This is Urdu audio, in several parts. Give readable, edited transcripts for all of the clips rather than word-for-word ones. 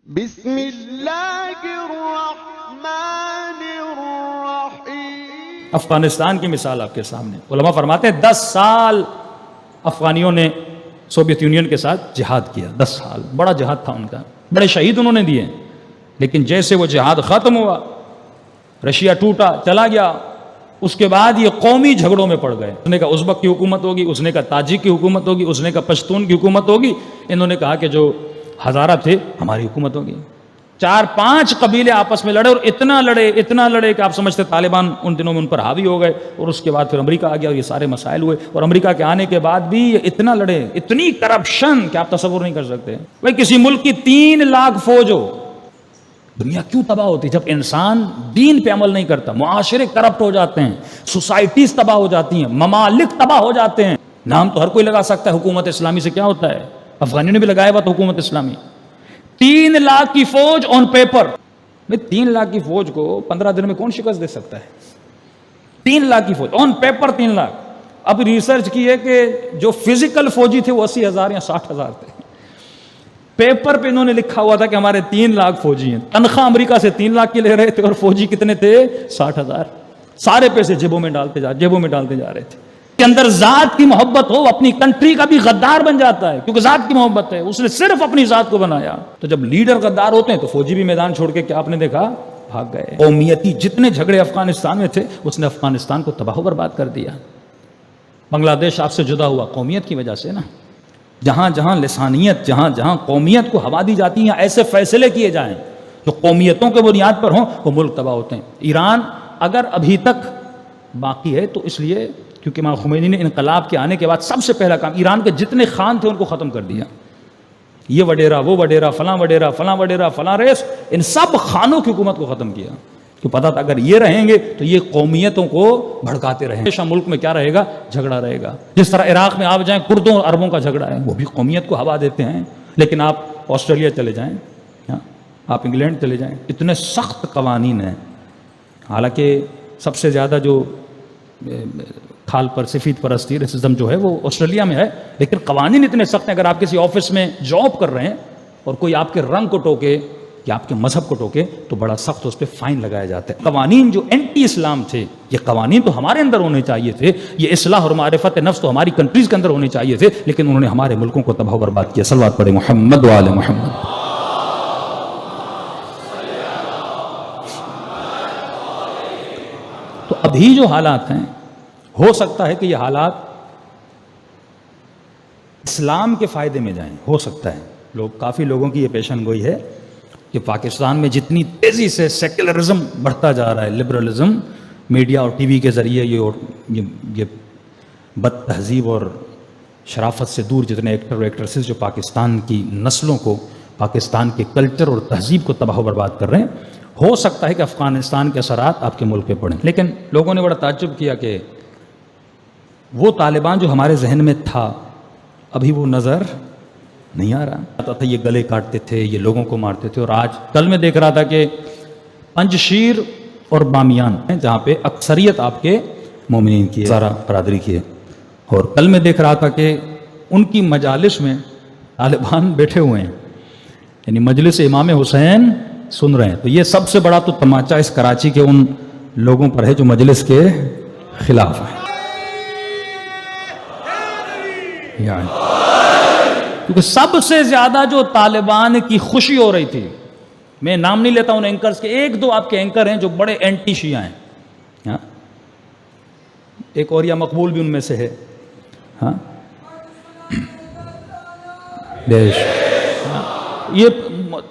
بسم اللہ الرحمن الرحیم۔ افغانستان کی مثال آپ کے سامنے، علماء فرماتے ہیں 10 سال افغانیوں نے سوویت یونین کے ساتھ جہاد کیا۔ 10 سال بڑا جہاد تھا ان کا، بڑے شہید انہوں نے دیے، لیکن جیسے وہ جہاد ختم ہوا، رشیا ٹوٹا چلا گیا، اس کے بعد یہ قومی جھگڑوں میں پڑ گئے۔ اس نے کہا ازبک کی حکومت ہوگی، اس نے کہا تاجک کی حکومت ہوگی، اس نے کہا پشتون کی حکومت ہوگی، انہوں نے کہا کہ جو ہزارہ تھے ہماری حکومت ہوگی۔ 4-5 قبیلے آپس میں لڑے اور اتنا لڑے کہ آپ سمجھتے طالبان ان دنوں میں ان پر حاوی ہو گئے، اور اس کے بعد پھر امریکہ آ گیا اور یہ سارے مسائل ہوئے، اور امریکہ کے آنے کے بعد بھی یہ اتنا لڑے، اتنی کرپشن کہ آپ تصور نہیں کر سکتے۔ بھائی کسی ملک کی 3 لاکھ فوج ہو، دنیا کیوں تباہ ہوتی؟ جب انسان دین پہ عمل نہیں کرتا، معاشرے کرپٹ ہو جاتے ہیں، سوسائٹیز تباہ ہو جاتی ہیں، ممالک تباہ ہو جاتے ہیں۔ نام تو ہر کوئی لگا سکتا ہے، حکومت اسلامی سے کیا ہوتا ہے؟ افغانیوں نے بھی لگایا ہوا تو حکومت اسلامی۔ 3 لاکھ کی فوج آن پیپر، 3 لاکھ کی فوج کو 15 دن میں کون شکست دے سکتا ہے؟ 3 لاکھ کی فوج آن پیپر 3 لاکھ۔ اب ریسرچ کی ہے کہ جو فزیکل فوجی تھے وہ 80,000 یا 60,000 تھے، پیپر پہ انہوں نے لکھا ہوا تھا کہ ہمارے 3 لاکھ فوجی ہیں۔ تنخواہ امریکہ سے 3 لاکھ کی لے رہے تھے اور فوجی کتنے تھے؟ 60,000۔ سارے پیسے جیبوں میں ڈالتے جا رہے تھے۔ کہ اندر ذات کی محبت ہو، اپنی کنٹری کا بھی غدار بن جاتا ہے، کیونکہ ذات کی محبت ہے، اس نے صرف اپنی ذات کو بنایا۔ تو جب لیڈر غدار ہوتے ہیں تو فوجی بھی میدان چھوڑ کے کیا آپ نے دیکھا؟ بھاگ گئے۔ قومیتی جتنے جھگڑے افغانستان میں تھے اس نے افغانستان کو تباہ و برباد کر دیا۔ بنگلہ دیش آپ سے جدا ہوا قومیت کی وجہ سے نا۔ جہاں جہاں لسانیت، جہاں جہاں قومیت کو ہوا دی جاتی ہیں، ایسے فیصلے کیے جائیں جو قومیتوں کے بنیاد پر ہوں، وہ ملک تباہ ہوتے ہیں۔ ایران اگر ابھی تک باقی ہے تو اس لیے کیونکہ امام خمینی نے انقلاب کے آنے کے بعد سب سے پہلا کام ایران کے جتنے خان تھے ان کو ختم کر دیا۔ یہ وڈیرا، وہ وڈیرا، فلاں وڈیرا، فلاں وڈیرا، فلاں ریس، ان سب خانوں کی حکومت کو ختم کیا، کہ پتا تھا اگر یہ رہیں گے تو یہ قومیتوں کو بھڑکاتے رہیں گے۔ ہمیشہ ملک میں کیا رہے گا؟ جھگڑا رہے گا۔ جس طرح عراق میں آپ جائیں کردوں اور عربوں کا جھگڑا ہے، وہ بھی قومیت کو ہوا دیتے ہیں۔ لیکن آپ آسٹریلیا چلے جائیں، آپ انگلینڈ چلے جائیں، اتنے سخت قوانین ہیں۔ حالانکہ سب سے زیادہ جو کھال پر سفید پرستی ریسزم جو ہے وہ آسٹریلیا میں ہے، لیکن قوانین اتنے سخت ہیں۔ اگر آپ کسی آفس میں جاب کر رہے ہیں اور کوئی آپ کے رنگ کو ٹوکے یا آپ کے مذہب کو ٹوکے تو بڑا سخت اس پہ فائن لگایا جاتا ہے۔ قوانین جو اینٹی اسلام تھے، یہ قوانین تو ہمارے اندر ہونے چاہیے تھے، یہ اصلاح اور معرفت نفس تو ہماری کنٹریز کے اندر ہونے چاہیے تھے، لیکن انہوں نے ہمارے ملکوں کو تباہ و برباد کیا۔ صلوات پڑھیں محمد و آل محمد۔ تو ابھی جو حالات ہیں، ہو سکتا ہے کہ یہ حالات اسلام کے فائدے میں جائیں، ہو سکتا ہے۔ کافی لوگوں کی یہ پیشن گوئی ہے کہ پاکستان میں جتنی تیزی سے سیکولرزم بڑھتا جا رہا ہے، لبرلزم، میڈیا اور ٹی وی کے ذریعے یہ بد تہذیب اور شرافت سے دور جتنے ایکٹر اور ایکٹریسز جو پاکستان کی نسلوں کو، پاکستان کے کلچر اور تہذیب کو تباہ و برباد کر رہے ہیں، ہو سکتا ہے کہ افغانستان کے اثرات آپ کے ملک پہ پڑیں۔ لیکن لوگوں نے بڑا تعجب کیا کہ وہ طالبان جو ہمارے ذہن میں تھا ابھی وہ نظر نہیں آ رہا۔ آتا تھا یہ گلے کاٹتے تھے، یہ لوگوں کو مارتے تھے، اور آج کل میں دیکھ رہا تھا کہ پنجشیر اور بامیان جہاں پہ اکثریت آپ کے مومنین کی ہے، سارا برادری کی ہے، اور کل میں دیکھ رہا تھا کہ ان کی مجالس میں طالبان بیٹھے ہوئے ہیں، یعنی مجلس امام حسین سن رہے ہیں۔ تو یہ سب سے بڑا تو تماچا اس کراچی کے ان لوگوں پر ہے جو مجلس کے خلاف ہیں، کیونکہ سب سے زیادہ جو طالبان کی خوشی ہو رہی تھی، میں نام نہیں لیتا ان اینکرز کے، 1-2 آپ کے اینکر ہیں جو بڑے اینٹی شیعہ ہیں، ایک اور یا مقبول بھی ان میں سے ہے، یہ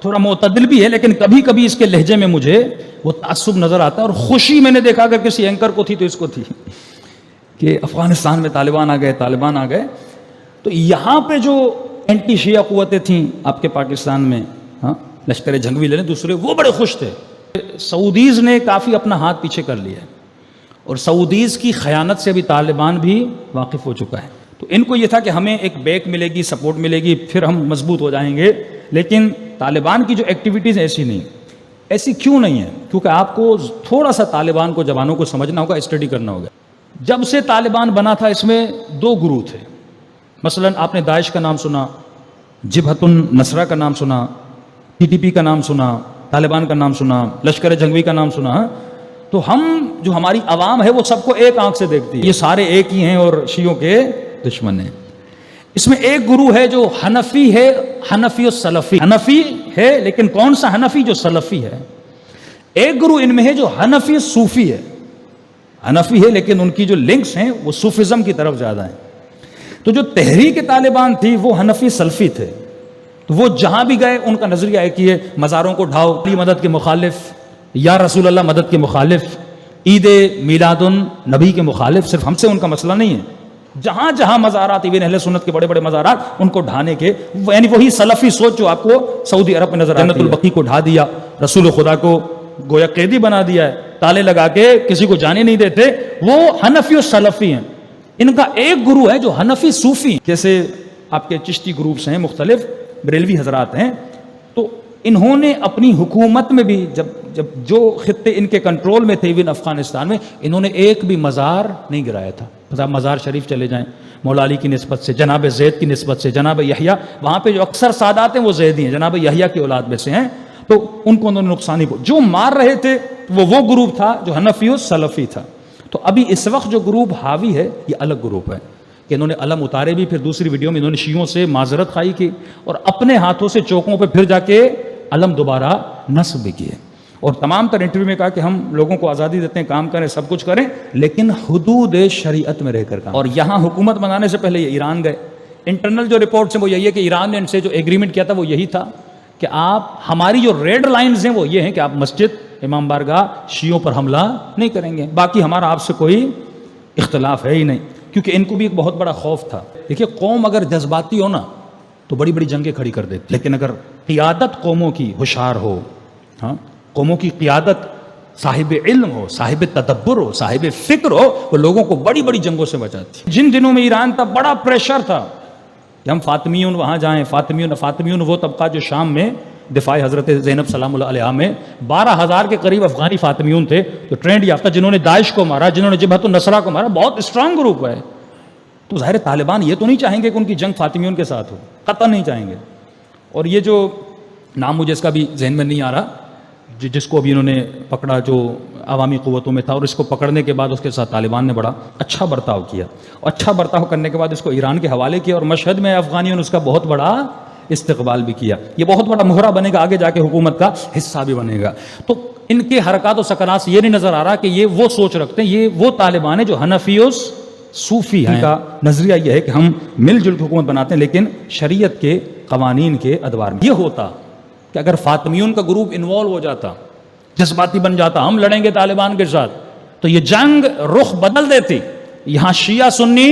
تھوڑا معتدل بھی ہے، لیکن کبھی کبھی اس کے لہجے میں مجھے وہ تعصب نظر آتا ہے، اور خوشی میں نے دیکھا اگر کسی اینکر کو تھی تو اس کو تھی کہ افغانستان میں طالبان آ گئے۔ تو یہاں پہ جو اینٹی شیعہ قوتیں تھیں آپ کے پاکستان میں، لشکر جھنگوی لے لیں دوسرے، وہ بڑے خوش تھے۔ سعودیز نے کافی اپنا ہاتھ پیچھے کر لیا ہے، اور سعودیز کی خیانت سے بھی طالبان بھی واقف ہو چکا ہے۔ تو ان کو یہ تھا کہ ہمیں ایک بیک ملے گی، سپورٹ ملے گی، پھر ہم مضبوط ہو جائیں گے۔ لیکن طالبان کی جو ایکٹیویٹیز ایسی کیوں نہیں ہے؟ کیونکہ آپ کو تھوڑا سا طالبان کو، جوانوں کو سمجھنا ہوگا، اسٹڈی کرنا ہوگا۔ جب سے طالبان بنا تھا اس میں 2 گروہ تھے۔ مثلا آپ نے داعش کا نام سنا، جبہت النصرہ کا نام سنا، TTP کا نام سنا، طالبان کا نام سنا، لشکر جنگوی کا نام سنا، تو ہم جو ہماری عوام ہے وہ سب کو ایک آنکھ سے دیکھتی ہے، یہ سارے ایک ہی ہیں اور شیعوں کے دشمن ہیں۔ اس میں ایک گروہ ہے جو حنفی ہے، حنفی اور سلفی، حنفی ہے لیکن کون سا حنفی؟ جو سلفی ہے۔ ایک گروہ ان میں ہے جو حنفی صوفی ہے، حنفی ہے لیکن ان کی جو لنکس ہیں وہ صوفیزم کی طرف زیادہ ہیں۔ تو جو تحریک طالبان تھی وہ حنفی سلفی تھے، تو وہ جہاں بھی گئے ان کا نظریہ ہے کہ یہ مزاروں کو ڈھاؤ، علی مدد کے مخالف، یا رسول اللہ مدد کے مخالف، عید میلاد النبی کے مخالف۔ صرف ہم سے ان کا مسئلہ نہیں ہے، جہاں جہاں مزارات ابن اہل سنت کے بڑے بڑے مزارات ان کو ڈھانے کے، یعنی وہی سلفی سوچ جو آپ کو سعودی عرب میں نظر آتی ہے۔ جنت البقیع کو ڈھا دیا، رسول خدا کو گویا قیدی بنا دیا ہے، تالے لگا کے کسی کو جانے نہیں دیتے، وہ حنفی اور سلفی ہیں۔ ان کا ایک گروہ ہے جو حنفی صوفی ہیں، جیسے آپ کے چشتی گروپس ہیں، مختلف بریلوی حضرات ہیں، تو انہوں نے اپنی حکومت میں بھی جب جو خطے ان کے کنٹرول میں تھے ایون افغانستان میں، انہوں نے ایک بھی مزار نہیں گرایا تھا۔ آپ مزار شریف چلے جائیں، مولا علی کی نسبت سے، جناب زید کی نسبت سے، جناب یحییٰ، وہاں پہ جو اکثر سادات ہیں وہ زیدی ہیں، جناب یحییٰ کی اولاد میں سے ہیں، تو ان کو انہوں نے نقصان ہی جو مار رہے تھے وہ گروپ تھا جو حنفی و سلفی تھا۔ تو ابھی اس وقت جو گروپ حاوی ہے یہ الگ گروپ ہے کہ انہوں نے علم اتارے بھی، پھر دوسری ویڈیو میں انہوں نے شیعوں سے معذرت خواہی کی اور اپنے ہاتھوں سے چوکوں پہ پھر جا کے علم دوبارہ نصب بھی کیے، اور تمام تر انٹرویو میں کہا کہ ہم لوگوں کو آزادی دیتے ہیں، کام کریں، سب کچھ کریں، لیکن حدود شریعت میں رہ کر کام۔ اور یہاں حکومت بنانے سے پہلے یہ ایران گئے، انٹرنل جو رپورٹس ہیں وہ یہی ہے کہ ایران نے ان سے جو ایگریمنٹ کیا تھا وہ یہی تھا کہ آپ ہماری جو ریڈ لائنز ہیں وہ یہ ہیں کہ آپ مسجد، امام بارگاہ، شیعوں پر حملہ نہیں کریں گے، باقی ہمارا آپ سے کوئی اختلاف ہے ہی نہیں، کیونکہ ان کو بھی ایک بہت بڑا خوف تھا۔ دیکھیے قوم اگر جذباتی ہو نا تو بڑی بڑی جنگیں کھڑی کر دیتی، لیکن اگر قیادت قوموں کی ہوشیار ہو، ہاں، قوموں کی قیادت صاحب علم ہو، صاحب تدبر ہو، صاحب فکر ہو، وہ لوگوں کو بڑی بڑی جنگوں سے بچاتی۔ جن دنوں میں ایران تھا بڑا پریشر تھا کہ ہم فاطمیون وہاں جائیں، فاطمیون وہ طبقہ جو شام میں دفاع حضرت زینب سلام اللہ علیہا میں 12,000 کے قریب افغانی فاطمیون تھے جو ٹرینڈ یافتہ، جنہوں نے داعش کو مارا، جنہوں نے جبہت النصرہ کو مارا، بہت اسٹرانگ گروپ ہے۔ تو ظاہر طالبان یہ تو نہیں چاہیں گے کہ ان کی جنگ فاطمیون کے ساتھ ہو، قطعا نہیں چاہیں گے۔ اور یہ جو نام مجھے اس کا بھی ذہن میں نہیں آ رہا، جس کو بھی انہوں نے پکڑا جو عوامی قوتوں میں تھا، اور اس کو پکڑنے کے بعد اس کے ساتھ طالبان نے بڑا اچھا برتاؤ کیا، اور اچھا برتاؤ کرنے کے بعد اس کو ایران کے حوالے کیا، اور مشہد میں افغانیوں نے اس کا بہت بڑا استقبال بھی کیا۔ یہ بہت بڑا مہرہ بنے گا، آگے جا کے حکومت کا حصہ بھی بنے گا۔ تو ان کے حرکات و سکنات سے یہ نہیں نظر آ رہا کہ یہ وہ سوچ رکھتے ہیں، یہ وہ طالبان ہیں جو حنفی و صوفی ہیں۔ ان کا نظریہ یہ ہے کہ ہم مل جل کے حکومت بناتے ہیں لیکن شریعت کے قوانین کے ادوار میں۔ یہ ہوتا کہ اگر فاطمیون کا گروپ انوالو ہو جاتا، جذباتی بن جاتا، ہم لڑیں گے طالبان کے ساتھ، تو یہ جنگ رخ بدل دیتی، یہاں شیعہ سنی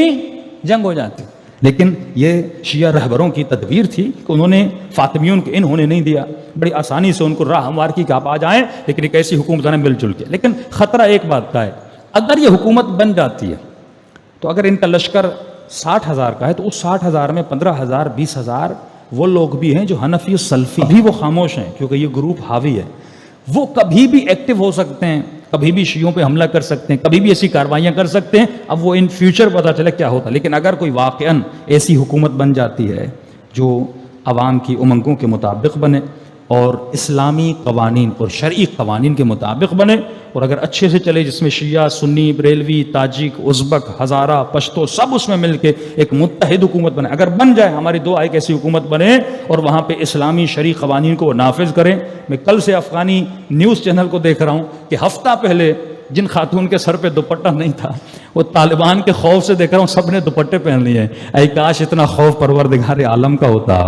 جنگ ہو جاتی۔ لیکن یہ شیعہ رہبروں کی تدبیر تھی کہ انہوں نے فاطمیون کے انہوں نے نہیں دیا، بڑی آسانی سے ان کو راہ ہموار کی کہ آپ آ جائیں، لیکن ایک ایسی حکومت ہے مل جل کے۔ لیکن خطرہ ایک بات کا ہے، اگر یہ حکومت بن جاتی ہے تو اگر ان کا لشکر 60,000 کا ہے تو اس 60,000 میں 15,000 20,000 وہ لوگ بھی ہیں جو حنفی و سلفی، ابھی وہ خاموش ہیں کیونکہ یہ گروپ حاوی ہے، وہ کبھی بھی ایکٹیو ہو سکتے ہیں، کبھی بھی شیعوں پہ حملہ کر سکتے ہیں، کبھی بھی ایسی کاروائیاں کر سکتے ہیں۔ اب وہ ان فیوچر پتہ چلے کیا ہوتا، لیکن اگر کوئی واقعاً ایسی حکومت بن جاتی ہے جو عوام کی امنگوں کے مطابق بنے اور اسلامی قوانین اور شرعی قوانین کے مطابق بنے، اور اگر اچھے سے چلے، جس میں شیعہ، سنی، بریلوی، تاجک، ازبک، ہزارہ، پشتو سب اس میں مل کے ایک متحد حکومت بنے، اگر بن جائے، ہماری دعا ہے کہ ایسی حکومت بنے اور وہاں پہ اسلامی شرعی قوانین کو نافذ کریں۔ میں کل سے افغانی نیوز چینل کو دیکھ رہا ہوں کہ ہفتہ پہلے جن خاتون کے سر پہ دوپٹہ نہیں تھا وہ طالبان کے خوف سے دیکھ رہا ہوں سب نے دوپٹے پہن لیے ہیں۔ اے کاش اتنا خوف پروردگار عالم کا ہوتا،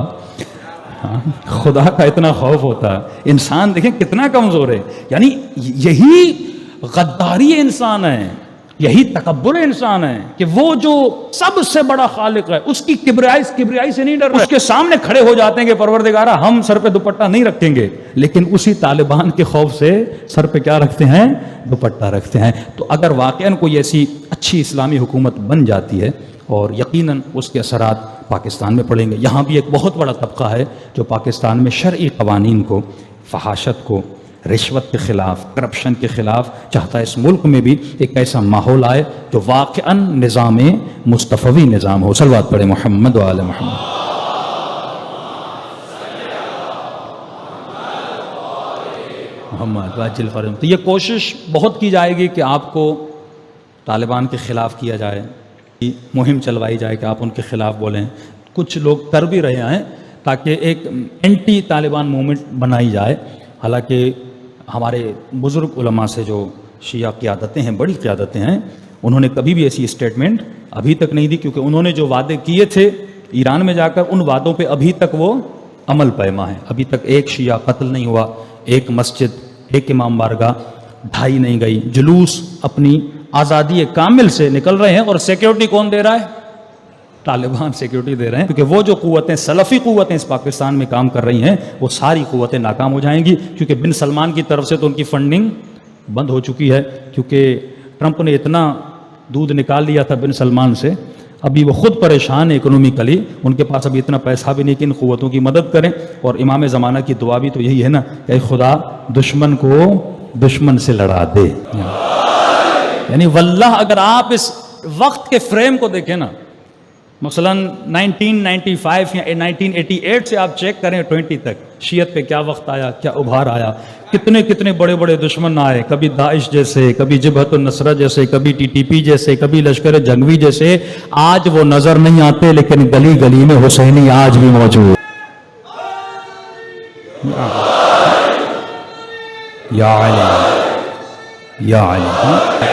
خدا کا اتنا خوف ہوتا۔ انسان دیکھیں کتنا کمزور ہے، یعنی یہی غداری انسان ہے، یہی تکبر انسان ہے کہ وہ جو سب سے بڑا خالق ہے اس کی کبریائی سے نہیں ڈر رہا، اس کے سامنے کھڑے ہو جاتے ہیں کہ پروردگارہ ہم سر پہ دوپٹہ نہیں رکھیں گے، لیکن اسی طالبان کے خوف سے سر پہ کیا رکھتے ہیں؟ دوپٹہ رکھتے ہیں۔ تو اگر واقعاً کوئی ایسی اچھی اسلامی حکومت بن جاتی ہے، اور یقیناً اس کے اثرات پاکستان میں پڑیں گے، یہاں بھی ایک بہت بڑا طبقہ ہے جو پاکستان میں شرعی قوانین کو، فحاشت کو، رشوت کے خلاف، کرپشن کے خلاف چاہتا ہے اس ملک میں بھی ایک ایسا ماحول آئے جو واقعاً نظام مصطفوی نظام ہو۔ صلوات پڑھیں محمد و آل محمد۔ محمد واجل فرم. تو یہ کوشش بہت کی جائے گی کہ آپ کو طالبان کے خلاف کیا جائے, مہم چلوائی جائے کہ آپ ان کے خلاف بولیں. کچھ لوگ کر بھی رہے ہیں تاکہ ایک اینٹی طالبان موومنٹ بنائی جائے. حالانکہ ہمارے بزرگ علماء سے جو شیعہ قیادتیں ہیں, بڑی قیادتیں ہیں, انہوں نے کبھی بھی ایسی اسٹیٹمنٹ ابھی تک نہیں دی, کیونکہ انہوں نے جو وعدے کیے تھے ایران میں جا کر, ان وعدوں پہ ابھی تک وہ عمل پیما ہے. ابھی تک ایک شیعہ قتل نہیں ہوا, ایک مسجد, ایک امام بارگاہ ڈھائی نہیں گئی. جلوس اپنی آزادی کامل سے نکل رہے ہیں, اور سیکیورٹی کون دے رہا ہے؟ طالبان سیکیورٹی دے رہے ہیں. کیونکہ وہ جو قوتیں, سلفی قوتیں اس پاکستان میں کام کر رہی ہیں, وہ ساری قوتیں ناکام ہو جائیں گی. کیونکہ بن سلمان کی طرف سے تو ان کی فنڈنگ بند ہو چکی ہے, کیونکہ ٹرمپ نے اتنا دودھ نکال لیا تھا بن سلمان سے. ابھی وہ خود پریشان ہے اکنومیکلی, ان کے پاس ابھی اتنا پیسہ بھی نہیں کہ ان قوتوں کی مدد کریں. اور امام زمانہ کی دعا بھی تو یہی ہے نا کہ اے خدا دشمن کو دشمن سے لڑا دے. یعنی واللہ اگر آپ اس وقت کے فریم کو دیکھیں نا, مثلا 1995 یا 1988 سے آپ چیک کریں 20 تک, شیعت پہ کیا وقت آیا, کیا ابھار آیا, کتنے کتنے بڑے بڑے دشمن آئے, کبھی داعش جیسے, کبھی جبہت النصرہ جیسے, کبھی TTP جیسے, کبھی لشکر جنگوی جیسے. آج وہ نظر نہیں آتے, لیکن گلی گلی میں حسینی آج بھی موجود. یا علی یا علی.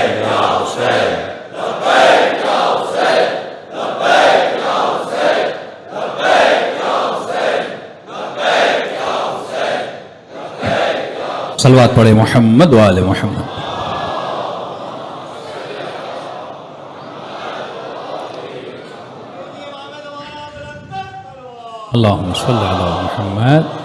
صلوات پڑھے محمد وآل محمد. اللہم صلی علی محمد.